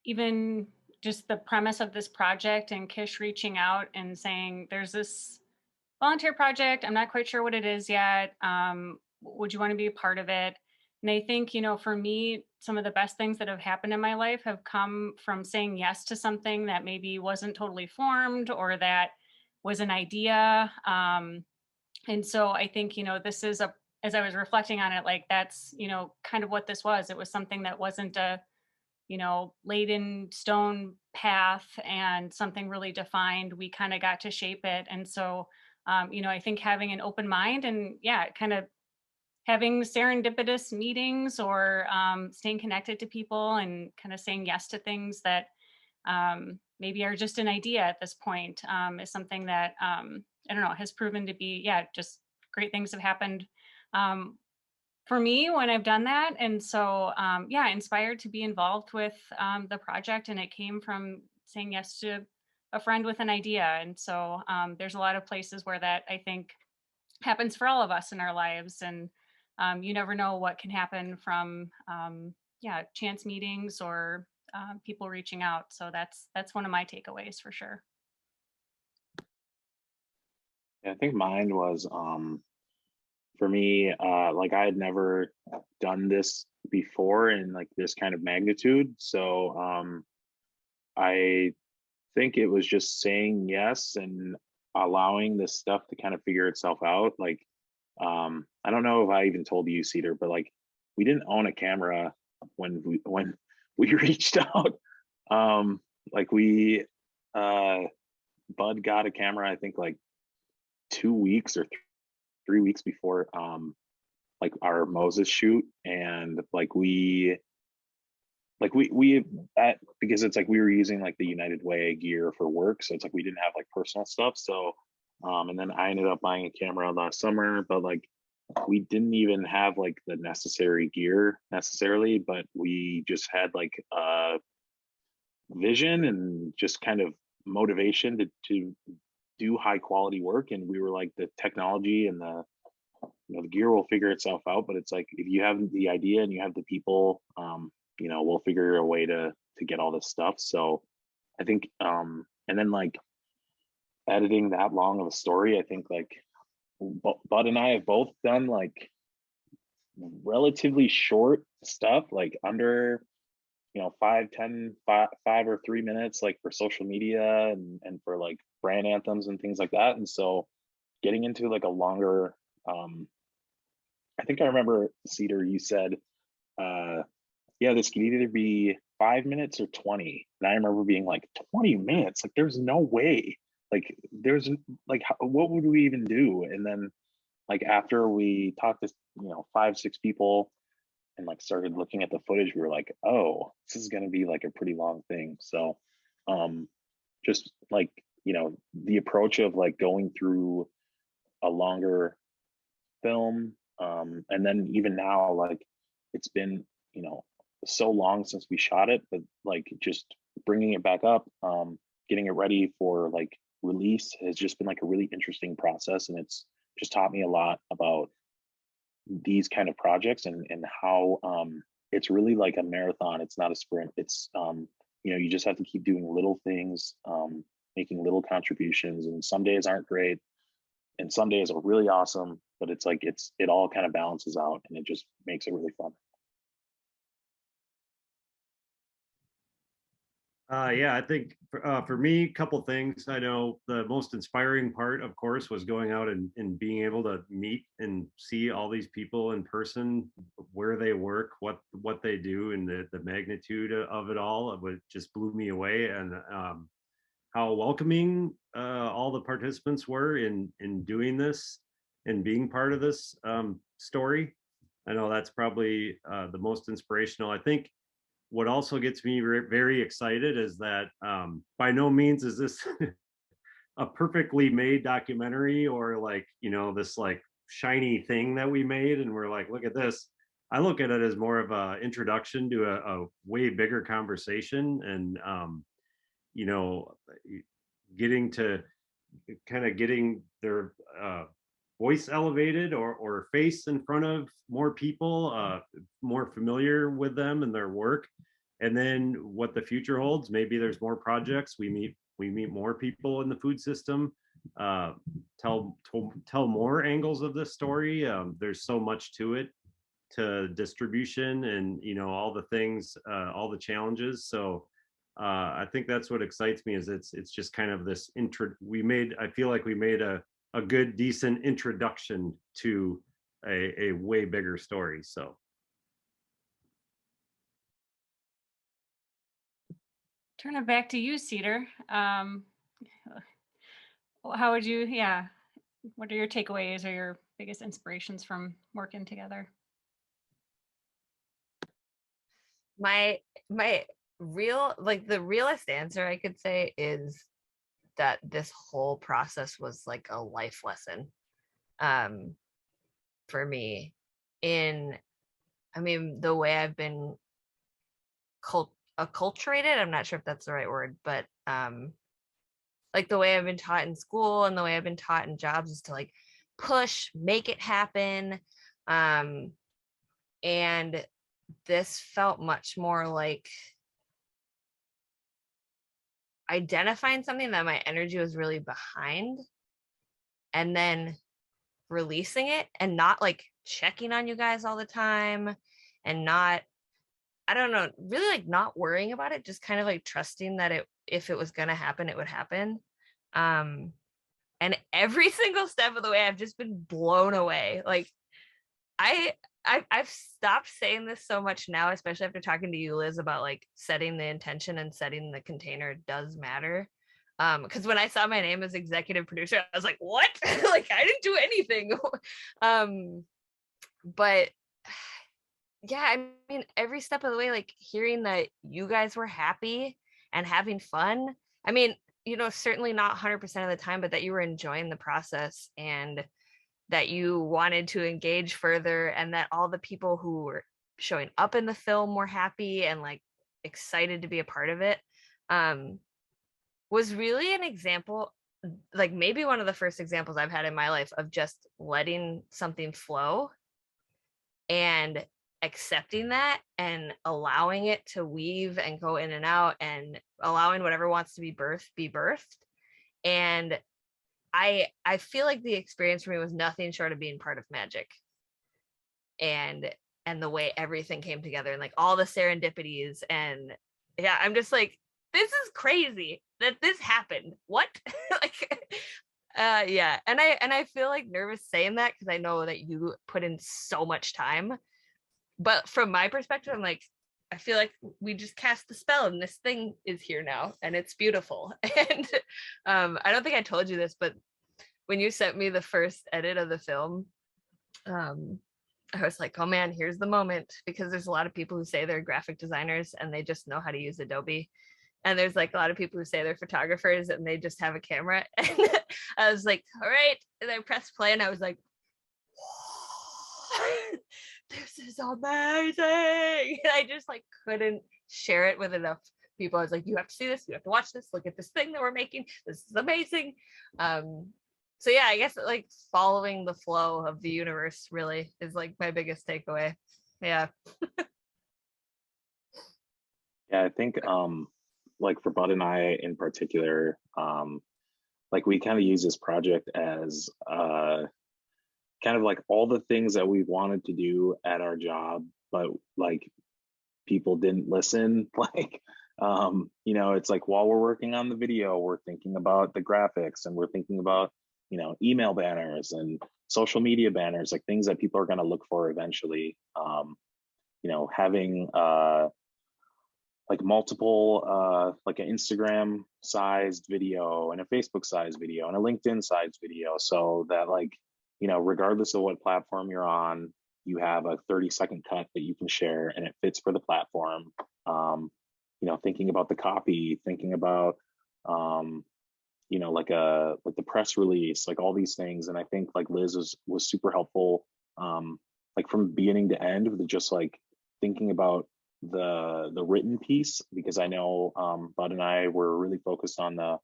even just the premise of this project and Kish reaching out and saying, there's this volunteer project, I'm not quite sure what it is yet. Would you want to be a part of it? And I think, for me, some of the best things that have happened in my life have come from saying yes to something that maybe wasn't totally formed or that was an idea. And so I think, this is as I was reflecting on it, like that's, kind of what this was. It was something that wasn't a, laid in stone path and something really defined. We kind of got to shape it. And so, I think having an open mind and yeah, kind of having serendipitous meetings or staying connected to people and kind of saying yes to things that maybe are just an idea at this point is something that I don't know, has proven to be, yeah, just great things have happened um, for me when I've done that. And so, yeah, inspired to be involved with the project. And it came from saying yes to a friend with an idea. And so there's a lot of places where that I think happens for all of us in our lives. And you never know what can happen from, yeah, chance meetings or people reaching out. So that's one of my takeaways for sure. Yeah, I think mine was for me, like I had never done this before in like this kind of magnitude. So I think it was just saying yes and allowing this stuff to kind of figure itself out. Like I don't know if I even told you, Cedar, but like we didn't own a camera when we reached out. Like we Bud got a camera, I think like 2 weeks or 3 weeks before like our Moses shoot, and we that because it's like we were using like the United Way gear for work, so it's like we didn't have like personal stuff. So and then I ended up buying a camera last summer, but like we didn't even have like the necessary gear necessarily, but we just had like vision and just kind of motivation to do high quality work. And we were like, the technology and the gear will figure itself out, but it's like if you have the idea and you have the people, we'll figure a way to get all this stuff. So I think and then like editing that long of a story, I think like Bud and I have both done like relatively short stuff, like under 5 or 3 minutes, like for social media and for like brand anthems and things like that. And so getting into like a longer I think I remember, Cedar, you said yeah, this could either be 5 minutes or 20. And I remember being like, 20 minutes, like there's no way, like there's like what would we even do? And then like after we talked to 5, 6 people and like started looking at the footage, we were like, oh, this is going to be like a pretty long thing. So just like the approach of like going through a longer film, and then even now, like it's been so long since we shot it, but like just bringing it back up, getting it ready for like release has just been like a really interesting process, and it's just taught me a lot about these kind of projects and how it's really like a marathon. It's not a sprint. It's you just have to keep doing little things, making little contributions, and some days aren't great and some days are really awesome, but it's like it all kind of balances out and it just makes it really fun. Yeah, I think for me, a couple things. I know the most inspiring part, of course, was going out and being able to meet and see all these people in person, where they work, what they do, and the magnitude of it all. It just blew me away, and how welcoming all the participants were in doing this and being part of this story. I know that's probably the most inspirational. I think what also gets me very excited is that by no means is this a perfectly made documentary or like this like shiny thing that we made and we're like, look at this. I look at it as more of a introduction to a way bigger conversation, and you know getting to kind of getting their voice elevated or face in front of more people, more familiar with them and their work. And then what the future holds, maybe there's more projects. We meet more people in the food system, tell more angles of this story. There's so much to it, to distribution and all the things, all the challenges. So I think that's what excites me, is it's just kind of this I feel like we made a good decent introduction to a way bigger story. So Turn it back to you, Cedar. How would you, yeah, what are your takeaways or your biggest inspirations from working together? My real, like, the realest answer I could say is that this whole process was like a life lesson um for me in, I mean, the way I've been acculturated, I'm not sure if that's the right word, but like the way I've been taught in school and the way I've been taught in jobs is to like push, make it happen. um and this felt much more like identifying something that my energy was really behind and then releasing it, and not like checking on you guys all the time, and not, I don't know, really like not worrying about it, just kind of like trusting that if it was going to happen, it would happen. um and every single step of the way I've just been blown away. Like I I've stopped saying this so much now, especially after talking to you, Liz, about like setting the intention and setting the container does matter. Because when I saw my name as executive producer, I was like, what? Like I didn't do anything. But yeah, I mean, every step of the way, like hearing that you guys were happy and having fun. I mean, certainly not 100% of the time, but that you were enjoying the process and that you wanted to engage further, and that all the people who were showing up in the film were happy and like excited to be a part of it, was really an example, like maybe one of the first examples I've had in my life of just letting something flow and accepting that and allowing it to weave and go in and out, and allowing whatever wants to be birthed. And I feel like the experience for me was nothing short of being part of magic. And the way everything came together and like all the serendipities, and yeah, I'm just like, this is crazy that this happened. What? Like yeah, and I feel like nervous saying that because I know that you put in so much time. But from my perspective, I'm like, I feel like we just cast the spell and this thing is here now and it's beautiful. And I don't think I told you this, but when you sent me the first edit of the film, I was like, oh man, here's the moment, because there's a lot of people who say they're graphic designers and they just know how to use Adobe. And there's like a lot of people who say they're photographers and they just have a camera. And I was like, all right. And I pressed play and I was like, this is amazing. And I just like couldn't share it with enough people. I was like, you have to see this, you have to watch this, look at this thing that we're making, this is amazing. So yeah, I guess like following the flow of the universe really is like my biggest takeaway. Yeah. Yeah, I think like for Bud and I in particular, like we kind of use this project as kind of like all the things that we wanted to do at our job, but like people didn't listen. Like it's like while we're working on the video, we're thinking about the graphics and we're thinking about email banners and social media banners, like things that people are going to look for eventually. Having like multiple like an Instagram sized video and a Facebook sized video and a LinkedIn sized video, so that like regardless of what platform you're on, you have a 30-second cut that you can share and it fits for the platform. Thinking about the copy, thinking about like the press release, like all these things. And I think like Liz was super helpful, like from beginning to end, with just like thinking about the written piece, because I know Bud and I were really focused on the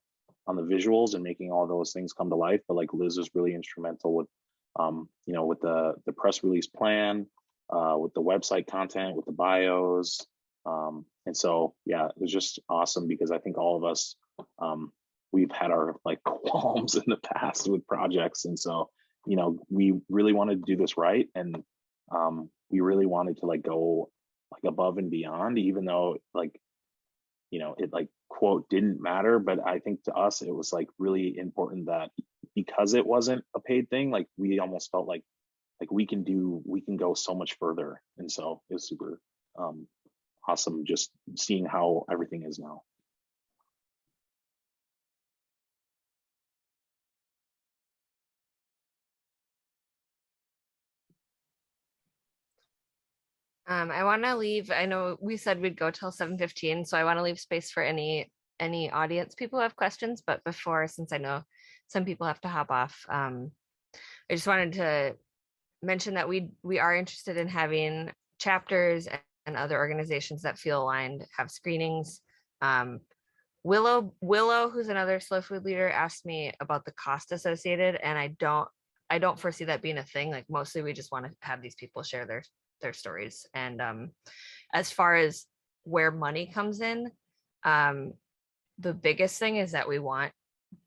visuals and making all those things come to life. But like Liz was really instrumental with with the press release plan, with the website content, with the bios. And so yeah, it was just awesome, because I think all of us we've had our like qualms in the past with projects, and so we really wanted to do this right, and we really wanted to like go like above and beyond, even though like it like quote didn't matter. But I think to us it was like really important that because it wasn't a paid thing, like we almost felt like like we can go so much further. And so it's super awesome just seeing how everything is now. I want to leave. I know we said we'd go till 7:15, so I want to leave space for any audience people who have questions. But before, since I know some people have to hop off, I just wanted to mention that we are interested in having chapters and other organizations that feel aligned have screenings. Willow, who's another slow food leader, asked me about the cost associated, and I don't foresee that being a thing. Like mostly we just want to have these people share their stories. And as far as where money comes in, the biggest thing is that we want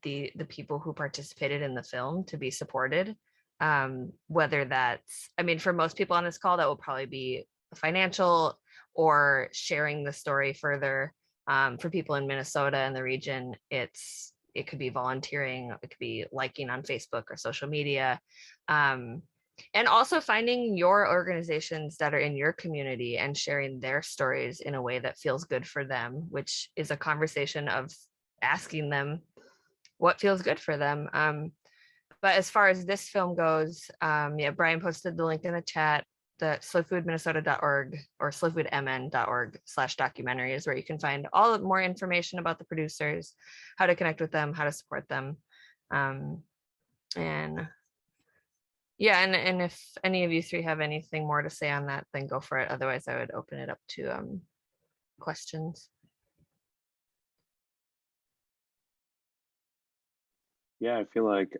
the people who participated in the film to be supported. Whether that's, I mean, for most people on this call, that will probably be financial or sharing the story further. For people in Minnesota and the region, it could be volunteering, it could be liking on Facebook or social media. And also finding your organizations that are in your community and sharing their stories in a way that feels good for them, which is a conversation of asking them what feels good for them. But as far as this film goes, yeah, Brian posted the link in the chat. The slowfoodminnesota.org or slowfoodmn.org/documentary is where you can find all more information about the producers, how to connect with them, how to support them. And yeah, and if any of you three have anything more to say on that, then go for it. Otherwise, I would open it up to questions. Yeah, I feel like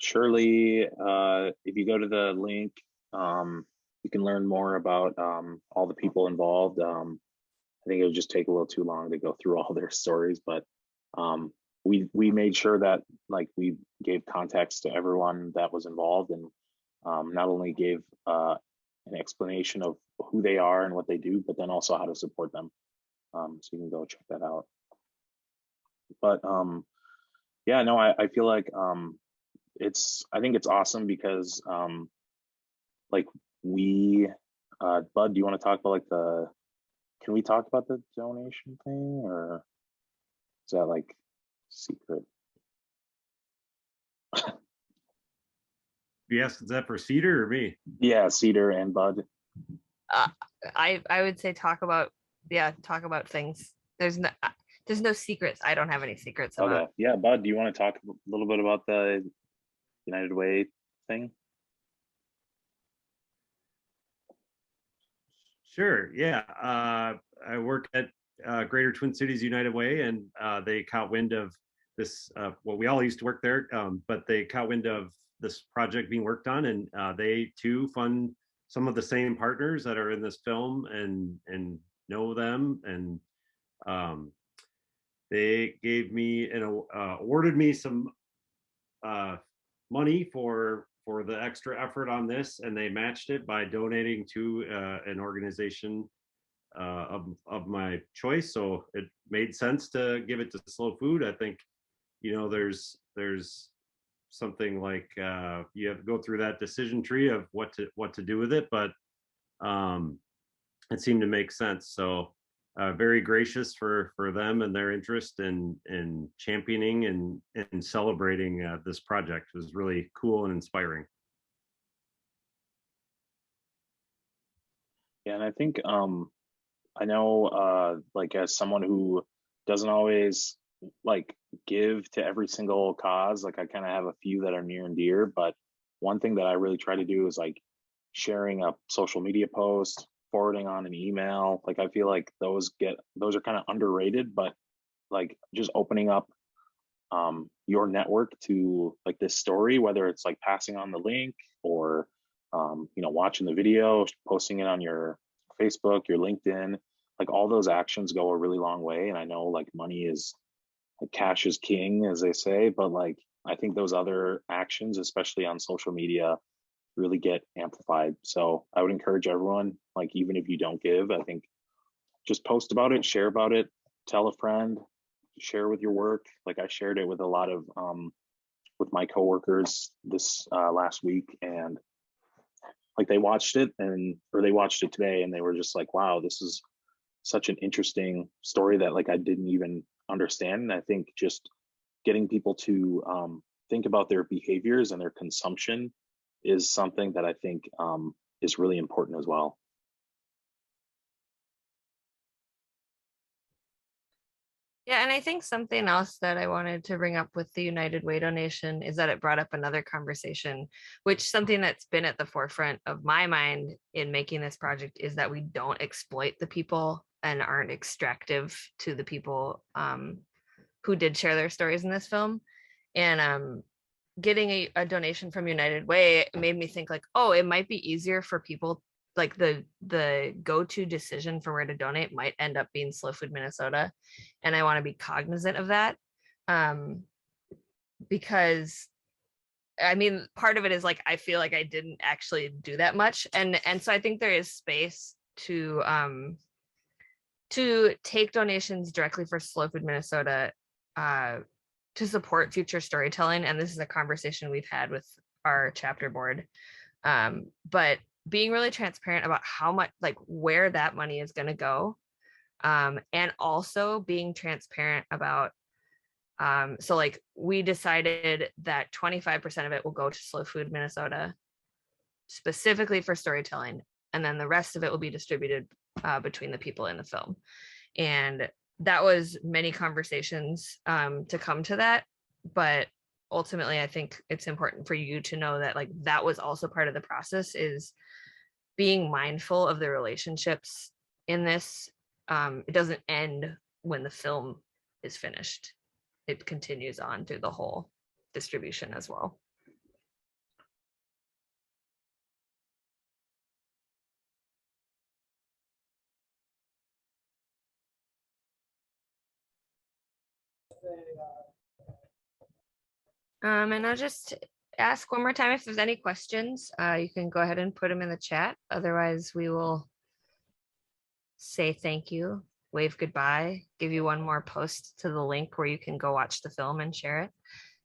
Shirley, if you go to the link, you can learn more about all the people involved. I think it would just take a little too long to go through all their stories, but we made sure that like we gave context to everyone that was involved, and not only gave an explanation of who they are and what they do, but then also how to support them. So you can go check that out. But yeah, no, I feel like I think it's awesome because like we Bud, do you want to talk about like can we talk about the donation thing, or is that like secret? You asked, is that for Cedar or me? Yeah, Cedar and Bud. I would say talk about things. There's no secrets. I don't have any secrets about. Okay, yeah, Bud, do you want to talk a little bit about the United Way thing? Sure, yeah. I work at Greater Twin Cities United Way, and they caught wind of this, well, we all used to work there, but they caught wind of this project being worked on, and they too fund some of the same partners that are in this film and know them. And they gave me and awarded me some money for the extra effort on this, and they matched it by donating to an organization of my choice. So it made sense to give it to Slow Food. I think, you know, there's something like you have to go through that decision tree of what to do with it, but it seemed to make sense. So very gracious for them and their interest in championing and celebrating this project. It was really cool and inspiring. Yeah, and I think I know like as someone who doesn't always like give to every single cause, like I kind of have a few that are near and dear, but one thing that I really try to do is like sharing a social media post, forwarding on an email. Like I feel like those are kind of underrated, but like just opening up your network to like this story, whether it's like passing on the link or you know, watching the video, posting it on your Facebook, your LinkedIn, like all those actions go a really long way. And I know like money is like cash is king, as they say, but like I think those other actions, especially on social media, really get amplified. So I would encourage everyone, like even if you don't give, I think just post about it, share about it, tell a friend, share with your work. Like I shared it with a lot of with my coworkers this last week, and like they watched it or they watched it today, and they were just like, wow, this is such an interesting story that like I didn't even understand. And I think just getting people to think about their behaviors and their consumption is something that I think is really important as well. Yeah, and I think something else that I wanted to bring up with the United Way donation is that it brought up another conversation, which something that's been at the forefront of my mind in making this project is that we don't exploit the people and aren't extractive to the people who did share their stories in this film. And getting a donation from United Way made me think like, oh, it might be easier for people, like the go-to decision for where to donate might end up being Slow Food Minnesota, and I want to be cognizant of that, because I mean, part of it is like I feel like I didn't actually do that much, and so I think there is space to take donations directly for Slow Food Minnesota to support future storytelling, and this is a conversation we've had with our chapter board, but being really transparent about how much, like where that money is going to go, and also being transparent about so like we decided that 25% of it will go to Slow Food Minnesota specifically for storytelling, and then the rest of it will be distributed between the people in the film. And that was many conversations to come to that, but ultimately I think it's important for you to know that like that was also part of the process, is being mindful of the relationships in this. It doesn't end when the film is finished. It continues on through the whole distribution as well. And I'll just ask one more time if there's any questions. You can go ahead and put them in the chat. Otherwise, we will say thank you, wave goodbye, give you one more post to the link where you can go watch the film and share it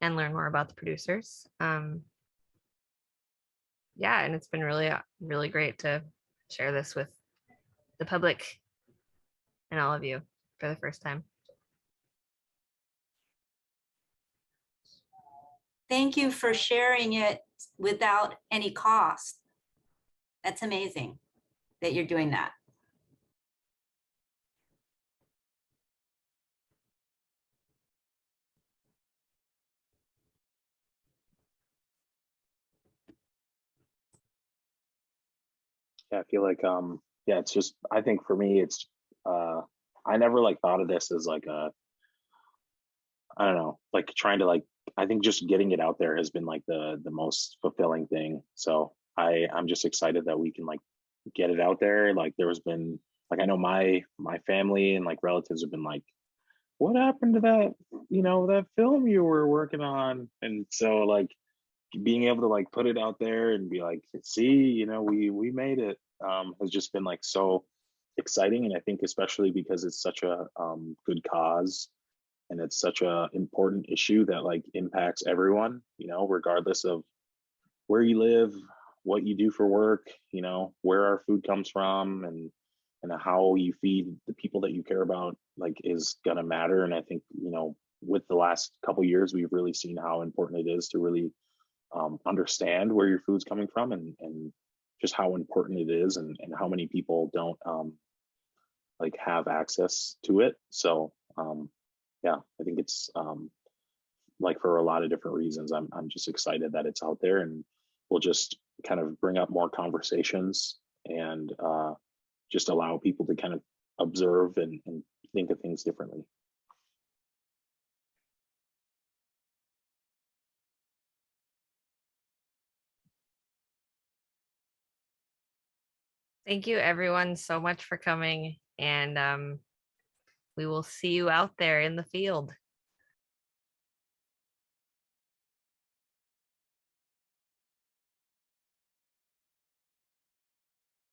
and learn more about the producers. Yeah, and it's been really, really great to share this with the public and all of you for the first time. Thank you for sharing it without any cost. That's amazing that you're doing that. Yeah, I feel like yeah, it's just, I think for me it's I never like thought of this as like a, I don't know, like trying to like, I think just getting it out there has been like the most fulfilling thing. So I'm just excited that we can like get it out there. Like there has been like, I know my family and like relatives have been like, what happened to that, that film you were working on? And so like being able to like put it out there and be like, see, we made it, has just been like so exciting. And I think especially because it's such a good cause, and it's such a important issue that like impacts everyone, regardless of where you live, what you do for work, where our food comes from, and how you feed the people that you care about, like is gonna matter. And I think, with the last couple years, we've really seen how important it is to really understand where your food's coming from, and just how important it is, and how many people don't like have access to it. So yeah, I think it's like for a lot of different reasons, I'm just excited that it's out there, and we'll just kind of bring up more conversations, and just allow people to kind of observe and think of things differently. Thank you everyone so much for coming, and we will see you out there in the field.